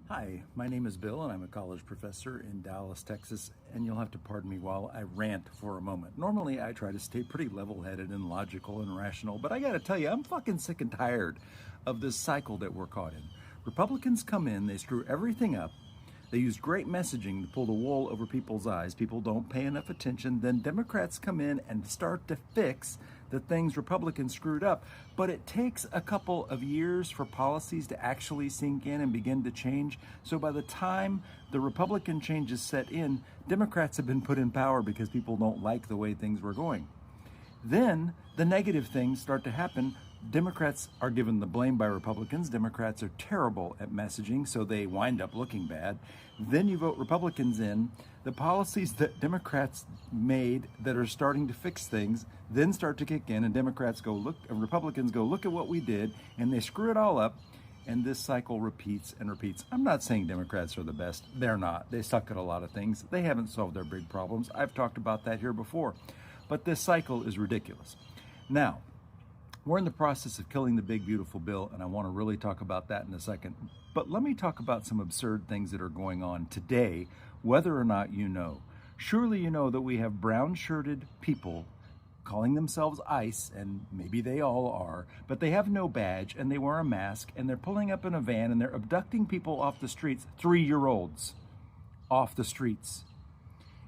Hi, my name is Bill, and I'm a college professor in Dallas, Texas, and you'll have to pardon me while I rant for a moment. Normally, I try to stay pretty level-headed and logical and rational, but I gotta tell you, I'm fucking sick and tired of this cycle that we're caught in. Republicans come in, they screw everything up, they use great messaging to pull the wool over people's eyes. People don't pay enough attention. Then Democrats come in and start to fix the things Republicans screwed up. But it takes a couple of years for policies to actually sink in and begin to change. So by the time the Republican changes set in, Democrats have been put in power because people don't like the way things were going. Then the negative things start to happen. Democrats are given the blame by Republicans. Democrats are terrible at messaging, so they wind up looking bad. Then you vote Republicans in. The policies that Democrats made that are starting to fix things then start to kick in, and Republicans go, look at what we did, and they screw it all up. And this cycle repeats and repeats. I'm not saying Democrats are the best. They're not. They suck at a lot of things. They haven't solved their big problems. I've talked about that here before. But this cycle is ridiculous. Now, we're in the process of killing the big, beautiful bill, and I want to really talk about that in a second. But let me talk about some absurd things that are going on today, whether or not you know. Surely you know that we have brown-shirted people calling themselves ICE, and maybe they all are, but they have no badge, and they wear a mask, and they're pulling up in a van, and they're abducting people off the streets, 3-year-olds off the streets,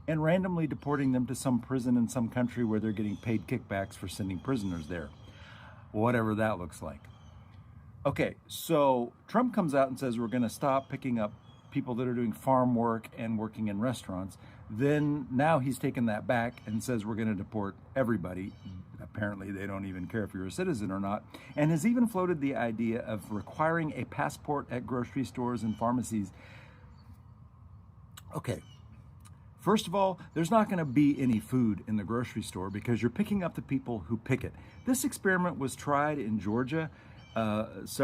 and randomly deporting them to some prison in some country where they're getting paid kickbacks for sending prisoners there. Whatever that looks like. Okay, so Trump comes out and says we're going to stop picking up people that are doing farm work and working in restaurants. Then now he's taken that back and says we're going to deport everybody. Apparently they don't even care if you're a citizen or not, and has even floated the idea of requiring a passport at grocery stores and pharmacies. Okay. First of all, there's not going to be any food in the grocery store because you're picking up the people who pick it. This experiment was tried in Georgia this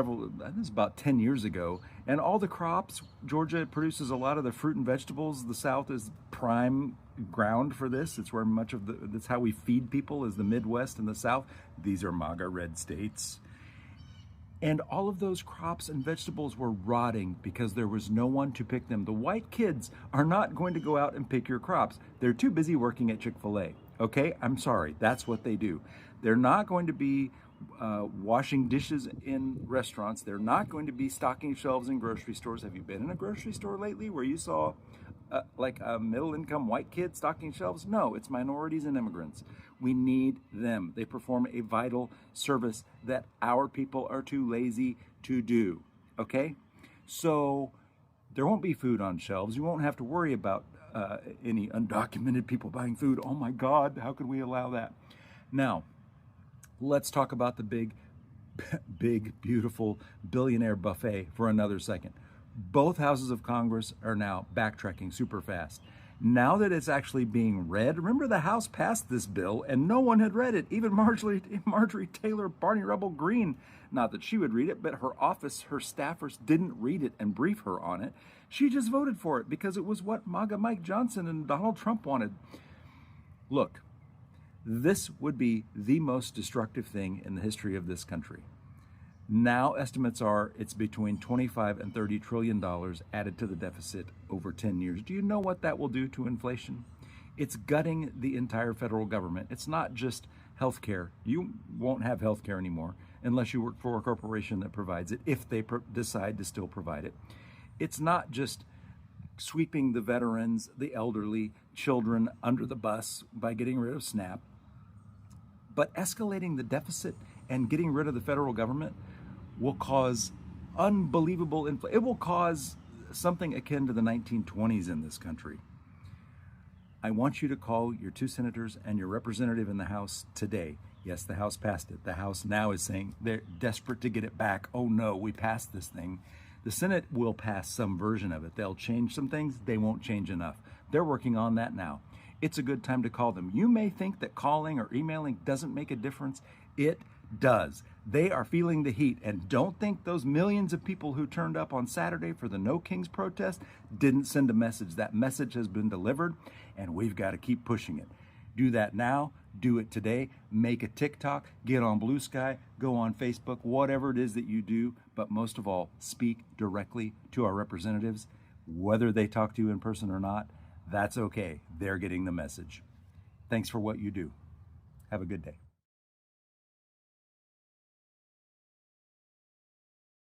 is about 10 years ago, and all the crops, Georgia produces a lot of the fruit and vegetables. The South is prime ground for this. It's where that's how we feed people, is the Midwest and the South. These are MAGA red states. And all of those crops and vegetables were rotting because there was no one to pick them. The white kids are not going to go out and pick your crops. They're too busy working at Chick-fil-A. Okay, I'm sorry, that's what they do. They're not going to be washing dishes in restaurants. They're not going to be stocking shelves in grocery stores. Have you been in a grocery store lately where you saw like a middle-income white kid stocking shelves? No, it's minorities and immigrants. We need them. They perform a vital service that our people are too lazy to do. Okay? So there won't be food on shelves. You won't have to worry about any undocumented people buying food. Oh my God, how could we allow that? Now, let's talk about the big, beautiful billionaire buffet for another second. Both houses of Congress are now backtracking super fast. Now that it's actually being read, remember the House passed this bill and no one had read it. Even Marjorie Taylor Barney Rubble Green, not that she would read it, but her office, her staffers didn't read it and brief her on it. She just voted for it because it was what MAGA Mike Johnson and Donald Trump wanted. Look, this would be the most destructive thing in the history of this country. Now estimates are it's between $25 and $30 trillion added to the deficit over 10 years. Do you know what that will do to inflation? It's gutting the entire federal government. It's not just health care. You won't have health care anymore unless you work for a corporation that provides it, if they decide to still provide it. It's not just sweeping the veterans, the elderly, children under the bus by getting rid of SNAP, but escalating the deficit and getting rid of the federal government will cause unbelievable inflation. It will cause something akin to the 1920s in this country. I want you to call your 2 senators and your representative in the House today. Yes, the House passed it. The House now is saying they're desperate to get it back. Oh no, we passed this thing. The Senate will pass some version of it. They'll change some things. They won't change enough. They're working on that now. It's a good time to call them. You may think that calling or emailing doesn't make a difference. It does. They are feeling the heat, and don't think those millions of people who turned up on Saturday for the No Kings protest didn't send a message. That message has been delivered, and we've got to keep pushing it. Do that now. Do it today. Make a TikTok. Get on Blue Sky. Go on Facebook. Whatever it is that you do. But most of all, speak directly to our representatives. Whether they talk to you in person or not, that's okay. They're getting the message. Thanks for what you do. Have a good day.